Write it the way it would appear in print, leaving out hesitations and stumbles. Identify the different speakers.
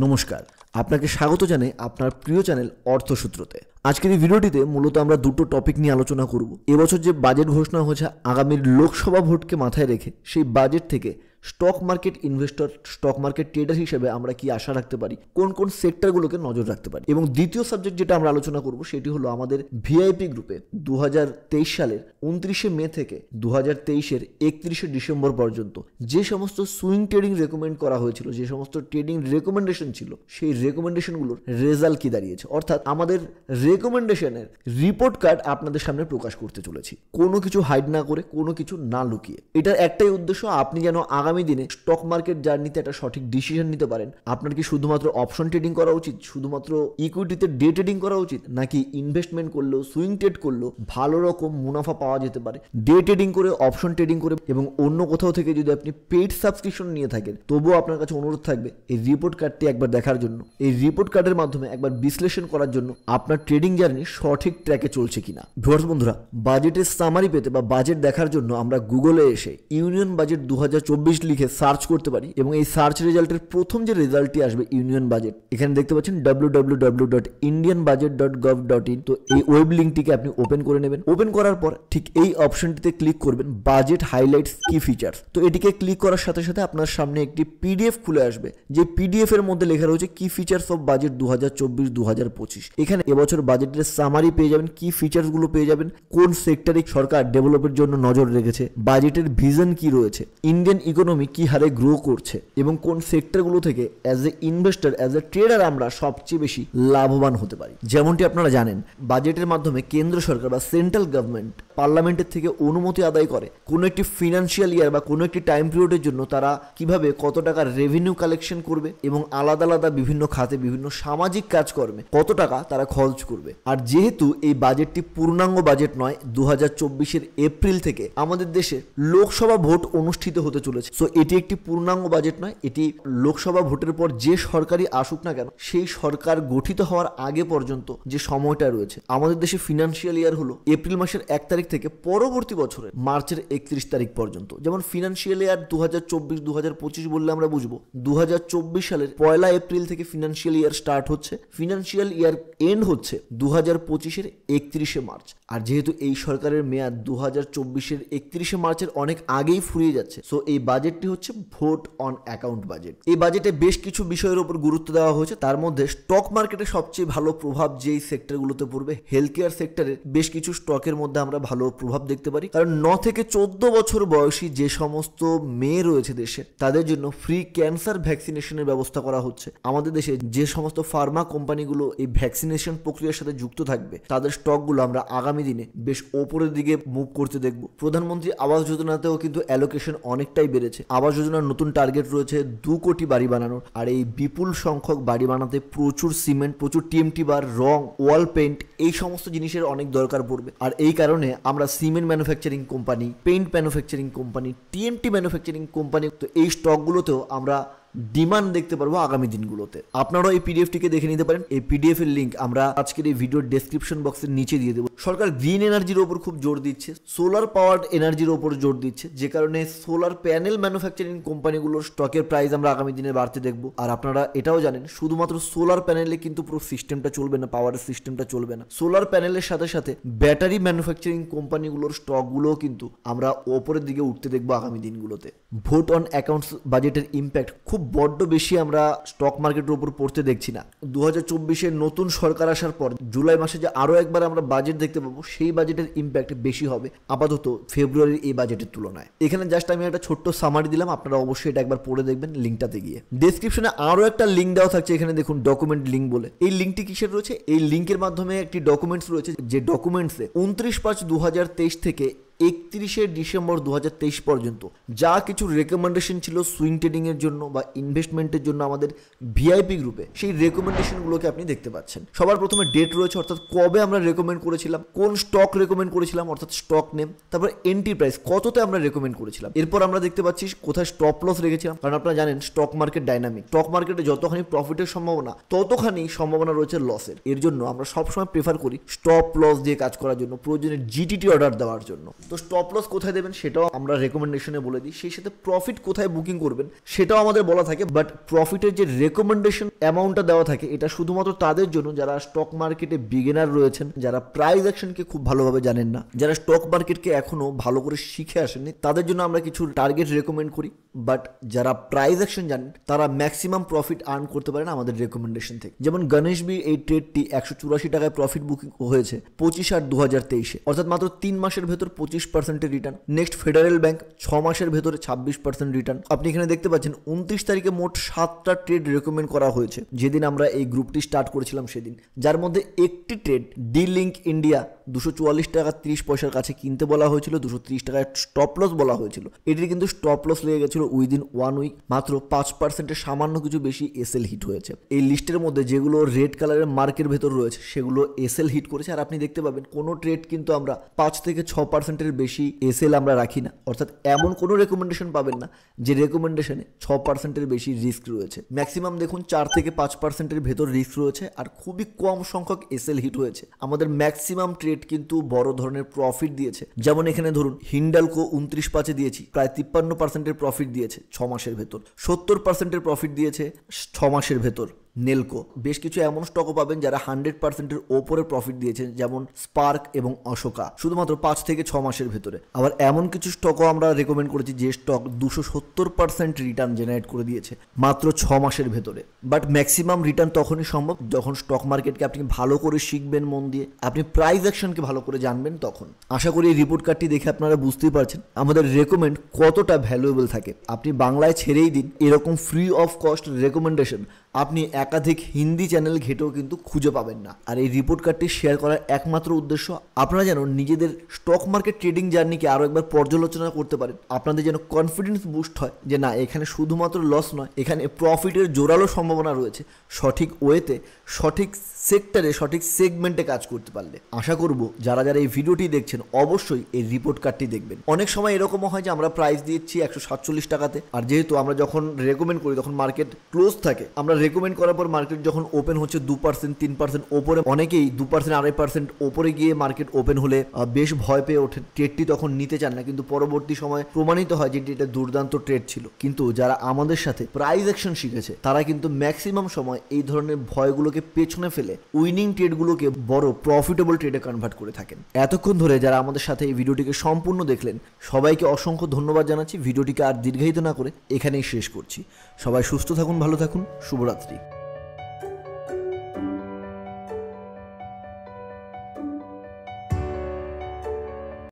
Speaker 1: নমস্কার, আপনাকে স্বাগত জানাই আপনার প্রিয় চ্যানেল অর্থসূত্রতে। আজকের এই ভিডিওটিতে মূলত আমরা দুটো টপিক নিয়ে আলোচনা করব। এবছর যে বাজেট ঘোষণা হয়েছে আগামীর লোকসভা ভোটকে মাথায় রেখে, সেই বাজেট থেকে stock market investor, stock market trader হিসেবে আমরা কি আশা রাখতে পারি, কোন কোন সেক্টরগুলোকে নজর রাখতে পারি। এবং দ্বিতীয় সাবজেক্ট যেটা আমরা আলোচনা করব সেটি হলো আমাদের ভিআইপি গ্রুপে 2023 সালের 29শে মে থেকে 2023-এর 31শে ডিসেম্বর পর্যন্ত যে সমস্ত সুইং ট্রেডিং রেকমেন্ড করা হয়েছিল, যে সমস্ত ট্রেডিং রেকমেন্ডেশন ছিল, সেই রেকমেন্ডেশনগুলোর রেজাল্ট কি দাঁড়িয়েছে। অর্থাৎ আমাদের রেকমেন্ডেশনের রিপোর্ট কার্ড আপনাদের সামনে প্রকাশ করতে চলেছি, কোনো কিছু হাইড না করে, কোনো কিছু না লুকিয়ে। এটার একটাই উদ্দেশ্য, আপনি যেন আগামী দিনে স্টক মার্কেট জার্নিতে একটা সঠিক ডিসিশন নিতে পারেন। আপনার কি শুধুমাত্র অপশন ট্রেডিং করা উচিত, শুধুমাত্র ইকুইটিতে ডে ট্রেডিং করা উচিত, নাকি ইনভেস্টমেন্ট করলেও, সুইং ট্রেড করলেও ভালো রকম মুনাফা পাওয়া যেতে পারে। ডে ট্রেডিং করে, অপশন ট্রেডিং করে এবং অন্য কোথাও থেকে যদি আপনি পেইড সাবস্ক্রিপশন নিয়ে থাকেন, তবুও আপনার কাছে অনুরোধ থাকবে এই রিপোর্ট কার্ডটি একবার দেখার জন্য, এই রিপোর্ট কার্ডের মাধ্যমে একবার বিশ্লেষণ করার জন্য আপনার ট্রেডিং জার্নি সঠিক ট্র্যাকে চলছে কিনা। ভিউয়ার্স বন্ধুরা, বাজেটের সামারি পেতে বা বাজেট দেখার জন্য আমরা গুগলে এসে ইউনিয়ন বাজেট 2024 লিখে সার্চ করতে পারি এবং এই সার্চ রেজাল্টের প্রথম যে রেজাল্টটি আসবে ইউনিয়ন বাজেট, এখানে দেখতে পাচ্ছেন www.indianbudget.gov.in। তো এই ওয়েব লিঙ্কটিকে আপনি ওপেন করে নেবেন। ওপেন করার পর ঠিক এই অপশনটিতে ক্লিক করবেন, বাজেট হাইলাইটস কি ফিচার্স। তো এটিকে ক্লিক করার সাথে সাথে আপনার সামনে একটি পিডিএফ খুলে আসবে, যে পিডিএফ এর মধ্যে লেখা রয়েছে কি ফিচার্স অফ বাজেট 2024-2025। এখানে এবছর বাজেটের সামারি পেয়ে যাবেন, কি ফিচার্স গুলো পেয়ে যাবেন, কোন সেক্টরে সরকার ডেভেলপের জন্য নজর রেখেছে, বাজেটের ভিশন কি রয়েছে, ইন্ডিয়ান ইকোনমি কি হারে গ্রো করছে এবং কোন সেক্টরগুলো থেকে as a investor, as a tedder আমরা সবচেয়ে বেশি লাভবান হতে পারি। যেমনটি আপনারা জানেন, বাজেটের মাধ্যমে কেন্দ্র সরকার বা সেন্ট্রাল গভর্নমেন্ট পার্লামেন্টের থেকে অনুমতি আদায় করে কোনো একটি ফিনান্সিয়াল ইয়ার বা কোনো একটি টাইম পিরিয়ডের জন্য তারা কিভাবে কত টাকা রেভিনিউ কালেকশন করবে এবং আলাদা আলাদা বিভিন্ন খাতে, বিভিন্ন সামাজিক কাজকর্মে কত টাকা তারা খরচ করবে। আর যেহেতু এই বাজেটটি পূর্ণাঙ্গ বাজেট নয়, 2024-এর এপ্রিল থেকে আমাদের দেশে লোকসভা ভোট অনুষ্ঠিত হতে চলেছে। সো এটি একটি পূর্ণাঙ্গ বাজেট নয়, এটি লোকসভা ভোটের পর যে সরকারই আসুক না কেন, সেই সরকার গঠিত হওয়ার আগে পর্যন্ত যে সময়টা রয়েছে, আমাদের দেশে ফিনান্সিয়াল ইয়ার হলো এপ্রিল মাসের 1 তারিখ থেকে পরবর্তী বছরের মার্চের 31 তারিখ পর্যন্ত। যেমন ফিনান্সিয়াল ইয়ার 2024-2025 বললে আমরা বুঝবো 2024 সালের 1 এপ্রিল থেকে ফিনান্সিয়াল ইয়ার স্টার্ট হচ্ছে, ফিনান্সিয়াল ইয়ার এন্ড হচ্ছে 2025-এর 31 মার্চ। আর যেহেতু এই সরকারের মেয়াদ 2024-এর 31 মার্চের অনেক আগেই ফুরিয়ে যাচ্ছে, সো এই বাজেটটি হচ্ছে ভোট অন অ্যাকাউন্ট বাজেট। এই বাজেটে বেশ কিছু বিষয়ের উপর গুরুত্ব দেওয়া হয়েছে, তার মধ্যে স্টক মার্কেটে সবচেয়ে ভালো প্রভাব যেই সেক্টরগুলোতে পড়বে, হেলথ কেয়ার সেক্টরের বেশ কিছু স্টকের মধ্যে আমরা ভালো প্রভাব দেখতে পারি। কারণ 9 থেকে 14 বছর বয়সী যে সমস্ত মেয়ে রয়েছে দেশে, তাদের জন্য ফ্রি ক্যান্সার ভ্যাকসিনেশনের ব্যবস্থা করা হচ্ছে। আমাদের দেশে যে সমস্ত ফার্মা কোম্পানিগুলো এই ভ্যাকসিনেশন প্রক্রিয়ার সাথে যুক্ত থাকবে, তাদের স্টকগুলো আমরা আগামী দিনে বেশ ওপরের দিকে মুভ করতে দেখব। প্রধানমন্ত্রী আবাস যোজনাতেও কিন্তু অ্যালোকেশন অনেকটাই বেড়েছে। আবাস যোজনার নতুন টার্গেট রয়েছে 2 কোটি বাড়ি বানানোর। আর এই বিপুল সংখ্যক বাড়ি বানাতে প্রচুর সিমেন্ট, প্রচুর টিএমটি বার, রং, ওয়াল পেইন্ট, এই সমস্ত জিনিসের অনেক দরকার পড়বে। আর এই কারণে আমরা cement manufacturing company, paint manufacturing company, TMT manufacturing company, তো এই স্টকগুলোতেও আমরা ডিমান্ড দেখতে পারবো আগামী দিনগুলোতে। আপনারাও এই পিডিএফটিকে দেখে নিতে পারেন। এই পিডিএফ এর লিঙ্ক আমরা আজকের এই ভিডিওর ডেসক্রিপশন বক্সের নিচে দিয়ে দেবো। সরকার গ্রিন এনার্জির ওপর খুব জোর দিচ্ছে, সোলার পাওয়ার্ড এনার্জির ওপর জোর দিচ্ছে, যে কারণে সোলার প্যানেল ম্যানুফ্যাকচারিং কোম্পানিগুলোর স্টকের প্রাইস আমরা আগামী দিনে বাড়তে দেখবো। আর আপনারা এটাও জানেন, শুধুমাত্র সোলার প্যানেলে কিন্তু পুরো সিস্টেমটা চলবে না, পাওয়ারের সিস্টেমটা চলবে না। সোলার প্যানেলের সাথে সাথে ব্যাটারি ম্যানুফ্যাকচারিং কোম্পানিগুলোর স্টকগুলোও কিন্তু আমরা ওপরের দিকে উঠতে দেখবো আগামী দিনগুলোতে। ভোট অন অ্যাকাউন্টস বাজেটের ইম্প্যাক্ট খুব বড্ড বেশি আমরা স্টক মার্কেটের উপর পড়তে দেখছি না। 2024-এ নতুন সরকার আসার পর জুলাই মাসে যে আরো একবার আমরা বাজেট দেখতে পাবো, সেই বাজেটের ইম্প্যাক্ট বেশি হবে আপাতত ফেব্রুয়ারির এই বাজেটের তুলনায়। এখানে জাস্ট আমি একটা ছোট্ট সামারি দিলাম, আপনারা অবশ্যই এটা একবার পড়ে দেখবেন লিঙ্কটাতে গিয়ে। ডেসক্রিপশনে আরো একটা লিঙ্ক দেওয়া থাকছে, এখানে দেখুন ডকুমেন্ট লিঙ্ক বলে। এই লিঙ্কটি কিসের রয়েছে? এই লিঙ্কের মাধ্যমে একটি ডকুমেন্টস রয়েছে, যে ডকুমেন্টসে 29/5/2023 থেকে 31শে ডিসেম্বর 2023 পর্যন্ত যা কিছু রেকমেন্ডেশন ছিল সুইং ট্রেডিং এর জন্য বা ইনভেস্টমেন্টের জন্য আমাদের ভিআইপি গ্রুপে, সেই রেকমেন্ডেশনগুলোকে আপনি দেখতে পাচ্ছেন। সবার প্রথমে ডেট রয়েছে, অর্থাৎ কবে আমরা রেকমেন্ড করেছিলাম, কোন স্টক রেকমেন্ড করেছিলাম অর্থাৎ স্টক নেম, তারপর এন্ট্রি প্রাইস কততে আমরা রেকমেন্ড করেছিলাম। এরপর আমরা দেখতে পাচ্ছি কোথায় স্টপ লস রেখেছিলাম, কারণ আপনারা জানেন স্টক মার্কেট ডাইনামিক, স্টক মার্কেটে যতখানি প্রফিটের সম্ভাবনা ততখানি সম্ভাবনা রয়েছে লসের। এর জন্য আমরা সবসময় প্রেফার করি স্টপ লস দিয়ে কাজ করার জন্য, প্রয়োজনে জিটিটি অর্ডার দেওয়ার জন্য। তো স্টপ লস কোথায় দেবেন সেটাও আমরা রেকমেন্ডেশনে বলে দিই, সেই সাথে প্রফিট কোথায় বুকিং করবেন সেটাও আমাদের বলা থাকে। বাট প্রফিটের যে রেকমেন্ডেশন অ্যামাউন্টটা দেওয়া থাকে এটা শুধুমাত্র তাদের জন্য যারা স্টক মার্কেটে বিগিনার রয়েছেন, যারা প্রাইস অ্যাকশনকে খুব ভালোভাবে জানেন না, যারা স্টক মার্কেটকে এখনো ভালো করে শিখে আসেননি, তাদের জন্য আমরা কিছু টার্গেট রেকমেন্ড করি। বাট যারা প্রাইস অ্যাকশন জানেন তারা ম্যাক্সিমাম প্রফিট আর্ন করতে পারেন আমাদের রেকমেন্ডেশন থেকে। যেমন গণেশ বি এই ট্রেডটি 184 টাকায় প্রফিট বুকিং হয়েছে 25/8/2023, অর্থাৎ মাত্র 3 মাসের ভেতর 25% রিটার্ন। নেক্সট ফেডারেল ব্যাংক 6 মাসের ভেতরে 26% রিটার্ন। আপনি এখানে দেখতে পাচ্ছেন 29 তারিখে মোট 7টা ট্রেড রেকমেন্ড করা হয়েছে যেদিন আমরা এই গ্রুপটি স্টার্ট করেছিলাম সেদিন, যার মধ্যে একটি ট্রেড ডি লিঙ্ক ইন্ডিয়া 244 টাকা 30 পয়সার কাছে কিনতে বলা হয়েছিল, 230 টাকায় স্টপ লস বলা হয়েছিল। এটির কিন্তু স্টপ লস লেগে গেছিল উইদিন 1 উইক, মাত্র 5%-এর সামান্য কিছু বেশি এসএল হিট হয়েছে। এই লিস্টের মধ্যে যেগুলো রেড কালারের মার্কের ভেতর রয়েছে সেগুলো এসএল হিট করেছে। আর আপনি দেখতে পাবেন কোনো ট্রেড কিন্তু আমরা 5 থেকে 6%-এর বেশি এসএল আমরা রাখি না, অর্থাৎ এমন কোনো রেকমেন্ডেশন পাবেন না যে রেকমেন্ডেশনে 6%-এর বেশি রিস্ক রয়েছে। ম্যাক্সিমাম দেখুন 4 থেকে 5%-এর ভেতর রিস্ক রয়েছে আর খুবই কম সংখ্যক এসএল হিট হয়েছে। আমাদের ম্যাক্সিমাম ট্রেড কিন্তু বড় ধরনের প্রফিট দিয়েছে। যেমন এখানে ধরুন হিন্ডালকো 29/5-এ দিয়েছি, প্রায় 53%-এর প্রফিট দিয়েছে 6 মাসের ভেতর। 70%-এর প্রফিট দিয়েছে 6 মাসের ভেতর নেলকো। বেশ কিছু এমন স্টকও পাবেন যারা 100%-এর ওপরে প্রফিট দিয়েছেন, যেমন স্পার্ক এবং অশোকা, শুধুমাত্র 5 থেকে 6 মাসের ভেতরে। আবার এমন কিছু স্টকও আমরা রেকমেন্ড করেছি যে স্টক 270% রিটার্ন জেনারেট করে দিয়েছে মাত্র 6 মাসের ভেতরে। বাট ম্যাক্সিমাম রিটার্ন তখনই সম্ভব যখন স্টক মার্কেটকে আপনি ভালো করে শিখবেন মন দিয়ে, আপনি প্রাইস অ্যাকশনকে ভালো করে জানবেন তখন। আশা করি এই রিপোর্ট কার্ডটি দেখে আপনারা বুঝতেই পারছেন আমাদের রেকমেন্ড কতটা ভ্যালুয়েবল থাকে। আপনি বাংলায় ছেড়েই দিন, এরকম ফ্রি অফ কস্ট রেকমেন্ডেশন আপনি একাধিক হিন্দি চ্যানেল ঘেটেও কিন্তু খুঁজে পাবেন না। আর এই রিপোর্ট কার্ডটি শেয়ার করার একমাত্র উদ্দেশ্য আপনারা যেন নিজেদের স্টক মার্কেট ট্রেডিং জার্নিকে আরও একবার পর্যালোচনা করতে পারেন, আপনাদের যেন কনফিডেন্স বুস্ট হয় যে না, এখানে শুধুমাত্র লস নয়, এখানে প্রফিটের জোরালো সম্ভাবনা রয়েছে সঠিক ওয়েতে, সঠিক সেক্টরে, সঠিক সেগমেন্টে কাজ করতে পারলে। আশা করব যারা যারা এই ভিডিওটি দেখছেন অবশ্যই এই রিপোর্ট কার্ডটি দেখবেন। অনেক সময় এরকমও হয় যে আমরা প্রাইস দিচ্ছি 147 টাকাতে, আর যেহেতু আমরা যখন রেকমেন্ড করি তখন মার্কেট ক্লোজ থাকে, আমরা রেকমেন্ড করার পর মার্কেট যখন ওপেন হচ্ছে 2%, 3% ওপরে, অনেকেই 2%, 2.5% ওপরে গিয়ে মার্কেট ওপেন হলে বেশ ভয় পেয়ে ওঠেন, ট্রেডটি তখন নিতে চান না, কিন্তু পরবর্তী সময় প্রমাণিত হয় যে এটা দুর্দান্ত ট্রেড ছিল। কিন্তু যারা আমাদের সাথে প্রাইস অ্যাকশন শিখেছে তারা কিন্তু ম্যাক্সিমাম সময় এই ধরনের ভয়গুলোকে পেছনে ফেলে উইনিং ট্রেডগুলোকে বড় প্রফিটেবল ট্রেডে কনভার্ট করে থাকেন। এতক্ষণ ধরে যারা আমাদের সাথে এই ভিডিওটিকে সম্পূর্ণ দেখলেন সবাইকে অসংখ্য ধন্যবাদ জানাচ্ছি। ভিডিওটিকে আর দীর্ঘায়িত না করে এখানেই শেষ করছি। সবাই সুস্থ থাকুন, ভালো থাকুন, শুভরাত্রি।